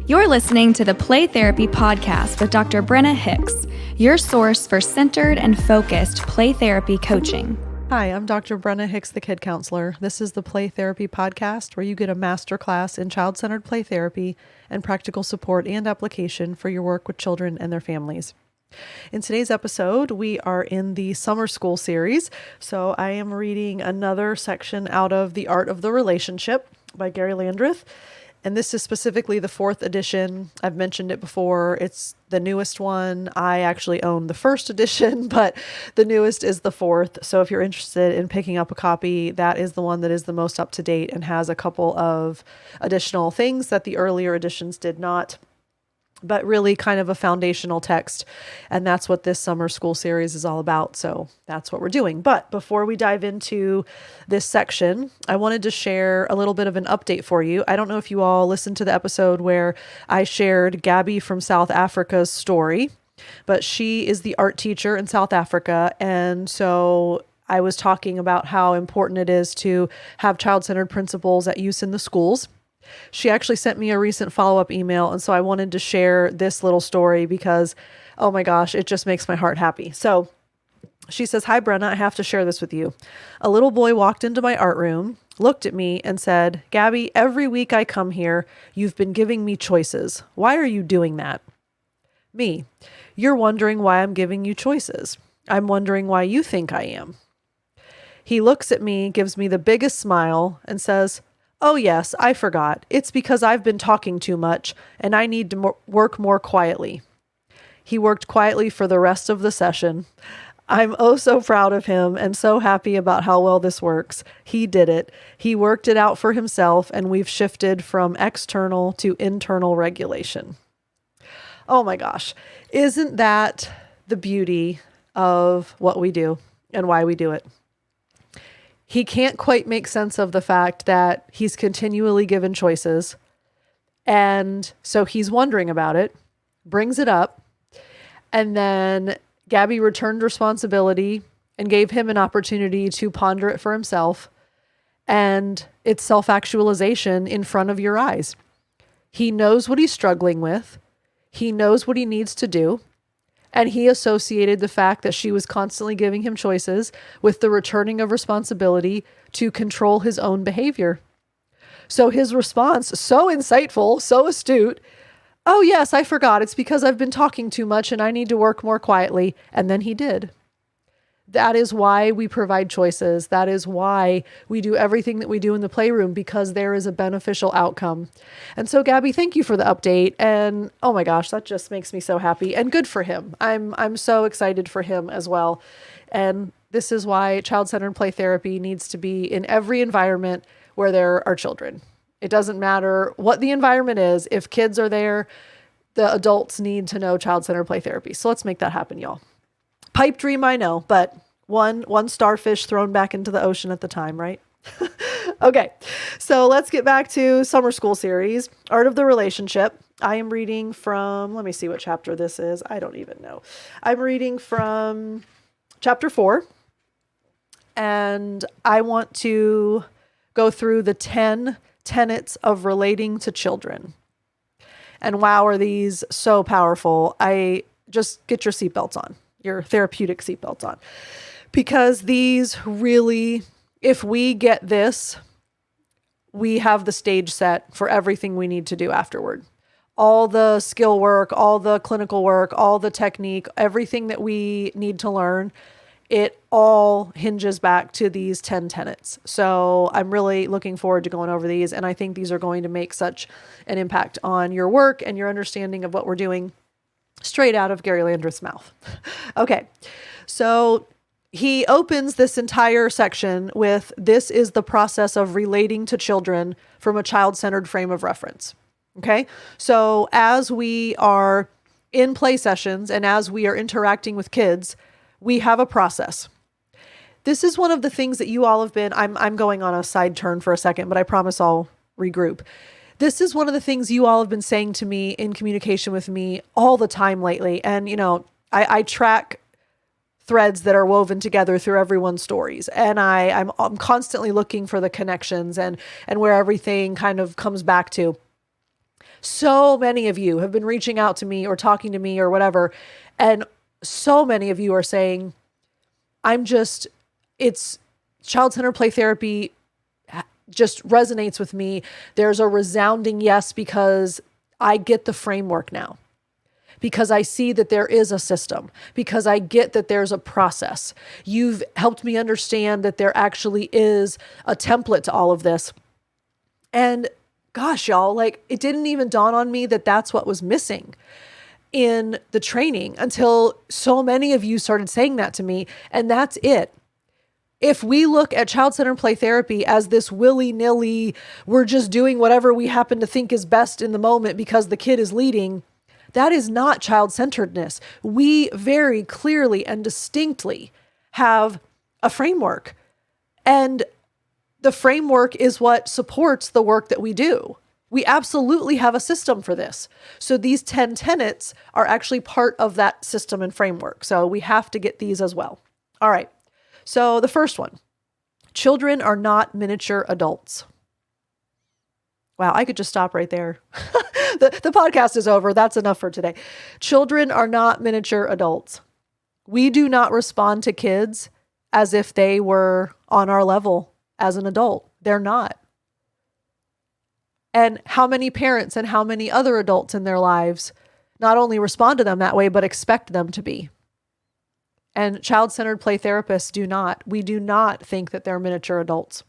You're listening to the Play Therapy Podcast with Dr. Brenna Hicks, your source for centered and focused play therapy coaching. Hi, I'm Dr. Brenna Hicks, the Kid Counselor. This is the Play Therapy Podcast, where you get a masterclass in child-centered play therapy and practical support and application for your work with children and their families. In today's episode, we are in the summer school series, so I am reading another section out of The Art of the Relationship by Garry Landreth. And this is specifically the 4th edition. I've mentioned it before. It's the newest one. I actually own the 1st edition, but the newest is the 4th. So if you're interested in picking up a copy, that is the one that is the most up to date and has a couple of additional things that the earlier editions did not, but really kind of a foundational text. And that's what this summer school series is all about. So that's what we're doing. But before we dive into this section, I wanted to share a little bit of an update for you. I don't know if you all listened to the episode where I shared Gabby from South Africa's story, but she is the art teacher in South Africa. And so I was talking about how important it is to have child-centered principles at use in the schools. She actually sent me a recent follow-up email, and so I wanted to share this little story because, oh my gosh, it just makes my heart happy. So she says, "Hi, Brenna, I have to share this with you. A little boy walked into my art room, looked at me, and said, 'Gabby, every week I come here, you've been giving me choices. Why are you doing that?' Me, you're wondering why I'm giving you choices. I'm wondering why you think I am." He looks at me, gives me the biggest smile, and says, "Oh yes, I forgot. It's because I've been talking too much and I need to work more quietly." He worked quietly for the rest of the session. I'm oh so proud of him and so happy about how well this works. He did it. He worked it out for himself, and we've shifted from external to internal regulation. Oh my gosh. Isn't that the beauty of what we do and why we do it? He can't quite make sense of the fact that he's continually given choices. And so he's wondering about it, brings it up, and then Gabby returned responsibility and gave him an opportunity to ponder it for himself. And it's self-actualization in front of your eyes. He knows what he's struggling with. He knows what he needs to do. And he associated the fact that she was constantly giving him choices with the returning of responsibility to control his own behavior. So his response, so insightful, so astute, "Oh yes, I forgot. It's because I've been talking too much and I need to work more quietly." And then he did. That is why we provide choices. That is why we do everything that we do in the playroom, because there is a beneficial outcome. And so, Gabby, thank you for the update. And oh my gosh, that just makes me so happy and good for him. I'm so excited for him as well. And this is why child-centered play therapy needs to be in every environment where there are children. It doesn't matter what the environment is. If kids are there, the adults need to know child-centered play therapy. So let's make that happen, y'all. Pipe dream, I know, but one starfish thrown back into the ocean at the time, right? Okay, so let's get back to summer school series, Art of the Relationship. I am reading from, let me see what chapter this is. I don't even know. I'm reading from chapter 4, and I want to go through the 10 tenets of relating to children. And wow, are these so powerful. I just get your seatbelts on. Your therapeutic seatbelts on, because these really, if we get this, we have the stage set for everything we need to do afterward. All the skill work, all the clinical work, all the technique, everything that we need to learn, it all hinges back to these 10 tenets. So I'm really looking forward to going over these. And I think these are going to make such an impact on your work and your understanding of what we're doing, straight out of Garry Landreth's mouth. Okay, so he opens this entire section with, "This is the process of relating to children from a child-centered frame of reference." Okay, so as we are in play sessions and as we are interacting with kids, we have a process. This is one of the things that you all have been, I'm going on a side turn for a second, but I promise I'll regroup. This is one of the things you all have been saying to me in communication with me all the time lately. And, you know, I track threads that are woven together through everyone's stories. And I'm constantly looking for the connections and where everything kind of comes back to. So many of you have been reaching out to me or talking to me or whatever. And so many of you are saying, it's child-centered play therapy just resonates with me. There's a resounding yes, because I get the framework now, because I see that there is a system, because I get that there's a process. You've helped me understand that there actually is a template to all of this. And gosh, y'all, like, it didn't even dawn on me that that's what was missing in the training until so many of you started saying that to me. And that's it. If we look at child-centered play therapy as this willy-nilly, we're just doing whatever we happen to think is best in the moment because the kid is leading, that is not child-centeredness. We very clearly and distinctly have a framework. And the framework is what supports the work that we do. We absolutely have a system for this. So these 10 tenets are actually part of that system and framework. So we have to get these as well. All right. So the first one, children are not miniature adults. Wow, I could just stop right there. The podcast is over. That's enough for today. Children are not miniature adults. We do not respond to kids as if they were on our level as an adult. They're not. And how many parents and how many other adults in their lives not only respond to them that way, but expect them to be. And child-centered play therapists do not. We do not think that they're miniature adults.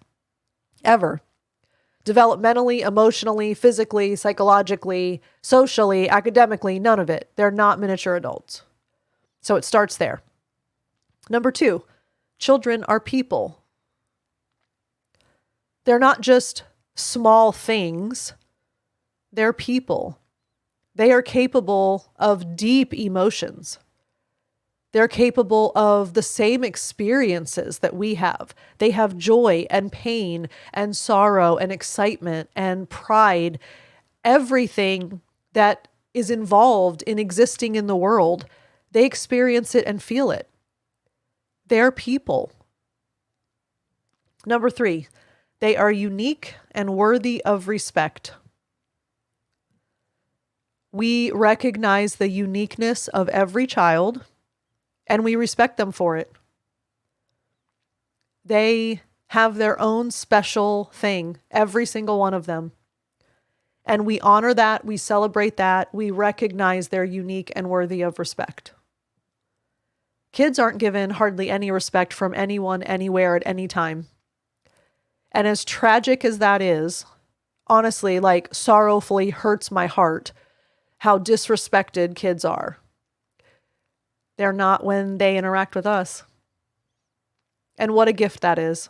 Ever. Developmentally, emotionally, physically, psychologically, socially, academically, none of it. They're not miniature adults. So it starts there. Number 2, children are people. They're not just small things. They're people. They are capable of deep emotions. They're capable of the same experiences that we have. They have joy and pain and sorrow and excitement and pride. Everything that is involved in existing in the world, they experience it and feel it. They're people. Number 3, they are unique and worthy of respect. We recognize the uniqueness of every child, and we respect them for it. They have their own special thing, every single one of them. And we honor that, we celebrate that, we recognize they're unique and worthy of respect. Kids aren't given hardly any respect from anyone, anywhere, at any time. And as tragic as that is, honestly, like, sorrowfully hurts my heart how disrespected kids are. They're not when they interact with us. And what a gift that is.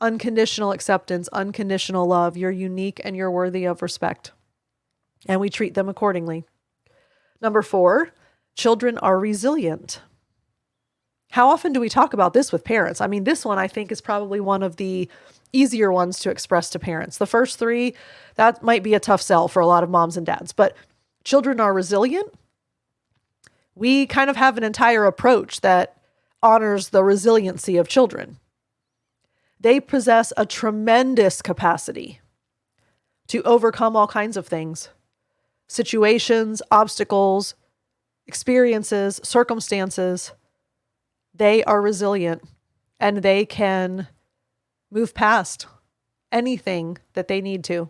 Unconditional acceptance, unconditional love. You're unique and you're worthy of respect. And we treat them accordingly. Number 4, children are resilient. How often do we talk about this with parents? I mean, this one I think is probably one of the easier ones to express to parents. The first 3, that might be a tough sell for a lot of moms and dads, but children are resilient. We kind of have an entire approach that honors the resiliency of children. They possess a tremendous capacity to overcome all kinds of things, situations, obstacles, experiences, circumstances. They are resilient and they can move past anything that they need to.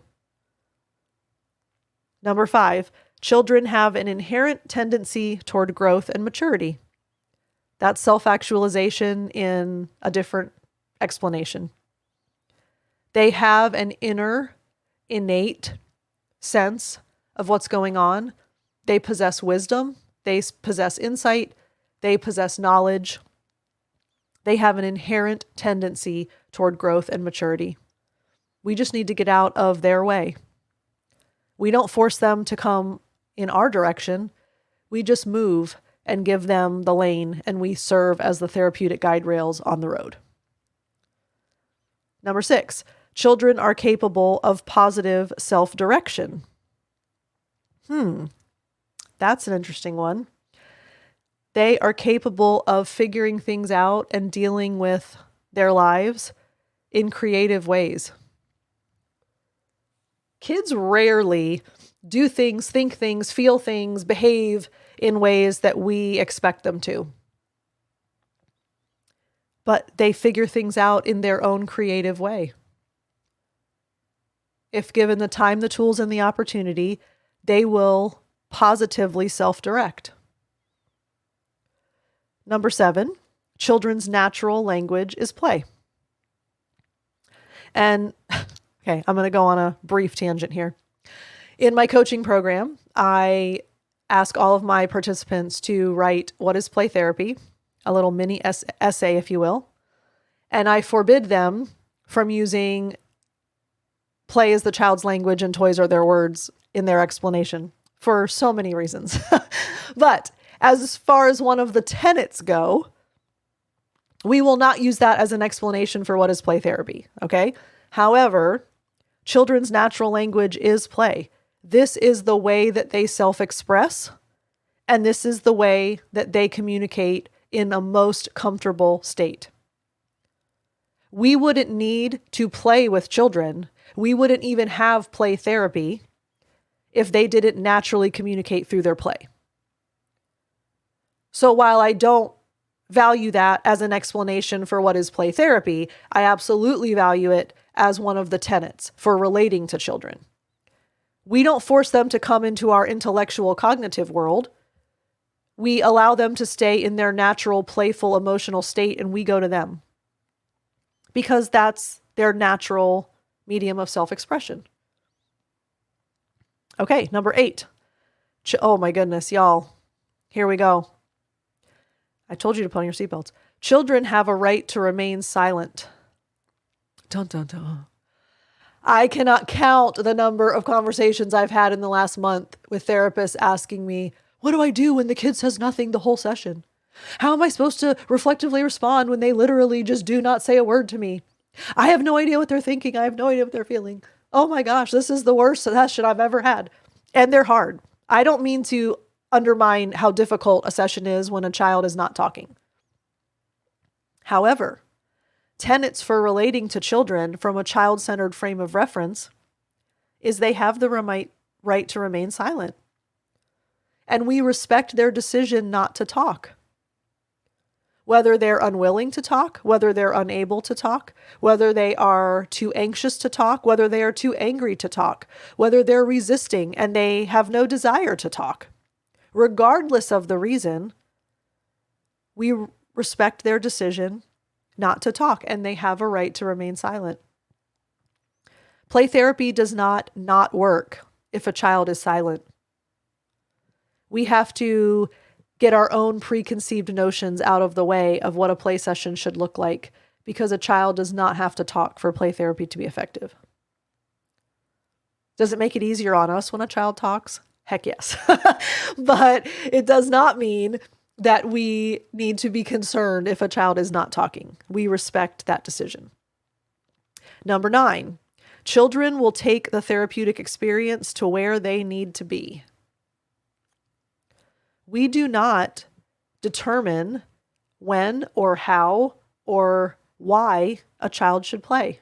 Number 5, children have an inherent tendency toward growth and maturity. That's self-actualization in a different explanation. They have an inner, innate sense of what's going on. They possess wisdom. They possess insight. They possess knowledge. They have an inherent tendency toward growth and maturity. We just need to get out of their way. We don't force them to come in our direction. We just move and give them the lane, and we serve as the therapeutic guide rails on the road. Number 6, children are capable of positive self-direction. That's an interesting one. They are capable of figuring things out and dealing with their lives in creative ways. Kids rarely do things, think things, feel things, behave in ways that we expect them to. But they figure things out in their own creative way. If given the time, the tools, and the opportunity, they will positively self-direct. Number 7, children's natural language is play. And, okay, I'm going to go on a brief tangent here. In my coaching program, I ask all of my participants to write what is play therapy, a little mini essay, if you will. And I forbid them from using play as the child's language and toys are their words in their explanation for so many reasons. But as far as one of the tenets go, we will not use that as an explanation for what is play therapy, okay? However, children's natural language is play. This is the way that they self-express, and this is the way that they communicate in a most comfortable state. We wouldn't need to play with children. We wouldn't even have play therapy if they didn't naturally communicate through their play. So while I don't value that as an explanation for what is play therapy, I absolutely value it as one of the tenets for relating to children. We don't force them to come into our intellectual cognitive world. We allow them to stay in their natural, playful, emotional state, and we go to them because that's their natural medium of self-expression. Okay, number 8. Oh my goodness, y'all. Here we go. I told you to put on your seatbelts. Children have a right to remain silent. Dun, dun, dun. I cannot count the number of conversations I've had in the last month with therapists asking me, what do I do when the kid says nothing the whole session? How am I supposed to reflectively respond when they literally just do not say a word to me? I have no idea what they're thinking. I have no idea what they're feeling. Oh my gosh, this is the worst session I've ever had. And they're hard. I don't mean to undermine how difficult a session is when a child is not talking. However, tenets for relating to children from a child-centered frame of reference is they have the right to remain silent. And we respect their decision not to talk. Whether they're unwilling to talk, whether they're unable to talk, whether they are too anxious to talk, whether they are too angry to talk, whether they're resisting and they have no desire to talk. Regardless of the reason, we respect their decision not to talk, and they have a right to remain silent. Play therapy does not work if a child is silent. We have to get our own preconceived notions out of the way of what a play session should look like, because a child does not have to talk for play therapy to be effective. Does it make it easier on us when a child talks? Heck yes. But it does not mean that we need to be concerned if a child is not talking. We respect that decision. Number 9, children will take the therapeutic experience to where they need to be. We do not determine when or how or why a child should play.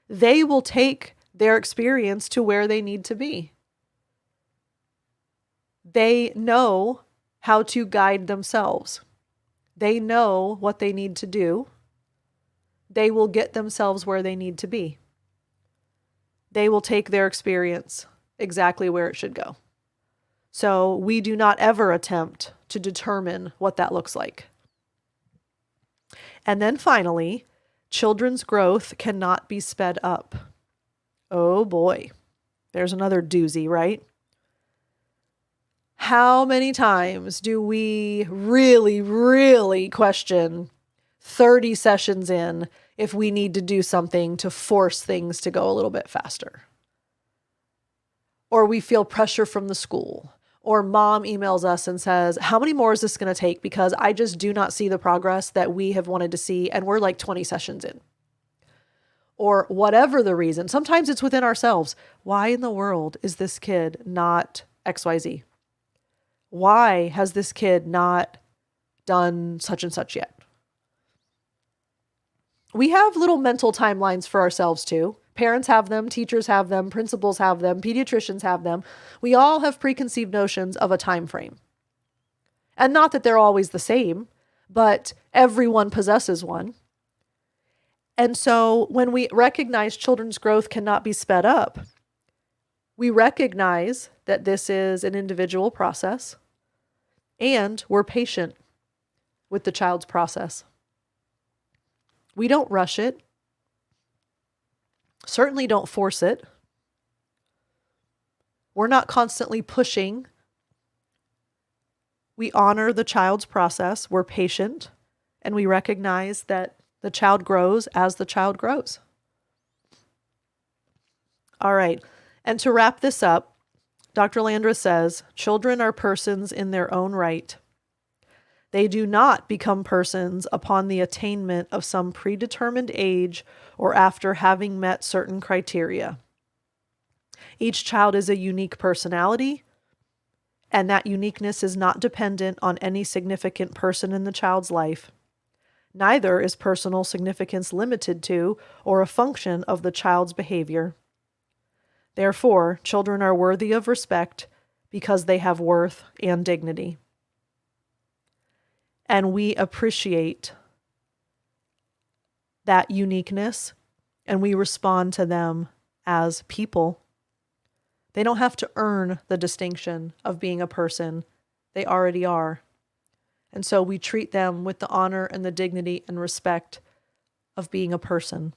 They will take their experience to where they need to be. They know how to guide themselves. They know what they need to do. They will get themselves where they need to be. They will take their experience exactly where it should go. So we do not ever attempt to determine what that looks like. And then finally, children's growth cannot be sped up. Oh boy, there's another doozy, right? How many times do we really question 30 sessions in if we need to do something to force things to go a little bit faster? Or we feel pressure from the school. Or mom emails us and says, how many more is this going to take? Because I just do not see the progress that we have wanted to see. And we're like 20 sessions in. Or whatever the reason. Sometimes it's within ourselves. Why in the world is this kid not XYZ? Why has this kid not done such and such yet? We have little mental timelines for ourselves too. Parents have them, teachers have them, principals have them, pediatricians have them. We all have preconceived notions of a time frame. And not that they're always the same, but everyone possesses one. And so when we recognize children's growth cannot be sped up, we recognize that this is an individual process, and we're patient with the child's process. We don't rush it. Certainly don't force it. We're not constantly pushing. We honor the child's process. We're patient, and we recognize that the child grows as the child grows. All right. And to wrap this up, Dr. Landreth says, children are persons in their own right. They do not become persons upon the attainment of some predetermined age or after having met certain criteria. Each child is a unique personality, and that uniqueness is not dependent on any significant person in the child's life. Neither is personal significance limited to or a function of the child's behavior. Therefore, children are worthy of respect because they have worth and dignity. And we appreciate that uniqueness, and we respond to them as people. They don't have to earn the distinction of being a person. They already are. And so we treat them with the honor and the dignity and respect of being a person.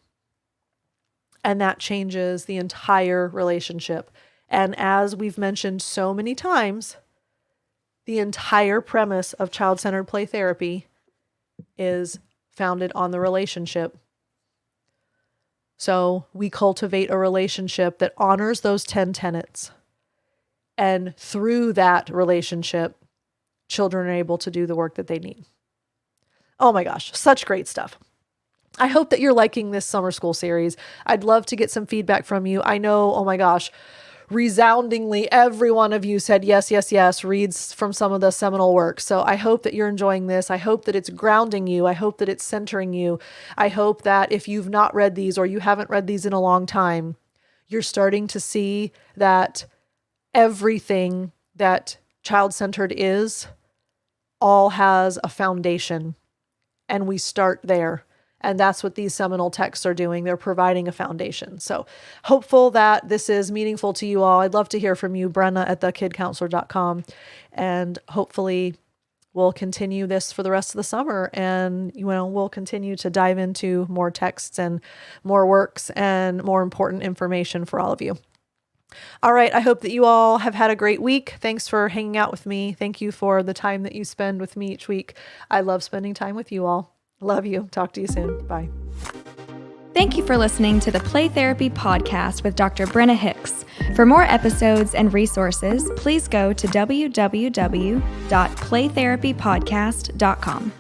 And that changes the entire relationship. And as we've mentioned so many times, the entire premise of child-centered play therapy is founded on the relationship. So we cultivate a relationship that honors those 10 tenets. And through that relationship, children are able to do the work that they need. Oh my gosh, such great stuff. I hope that you're liking this summer school series. I'd love to get some feedback from you. I know, oh my gosh, resoundingly, every one of you said yes, yes, yes, reads from some of the seminal works. So I hope that you're enjoying this. I hope that it's grounding you. I hope that it's centering you. I hope that if you've not read these or you haven't read these in a long time, you're starting to see that everything that child-centered is all has a foundation, and we start there. And that's what these seminal texts are doing. They're providing a foundation. So hopeful that this is meaningful to you all. I'd love to hear from you, Brenna at thekidcounselor.com. And hopefully we'll continue this for the rest of the summer. And, we'll continue to dive into more texts and more works and more important information for all of you. All right. I hope that you all have had a great week. Thanks for hanging out with me. Thank you for the time that you spend with me each week. I love spending time with you all. Love you. Talk to you soon. Bye. Thank you for listening to the Play Therapy Podcast with Dr. Brenna Hicks. For more episodes and resources, please go to www.playtherapypodcast.com.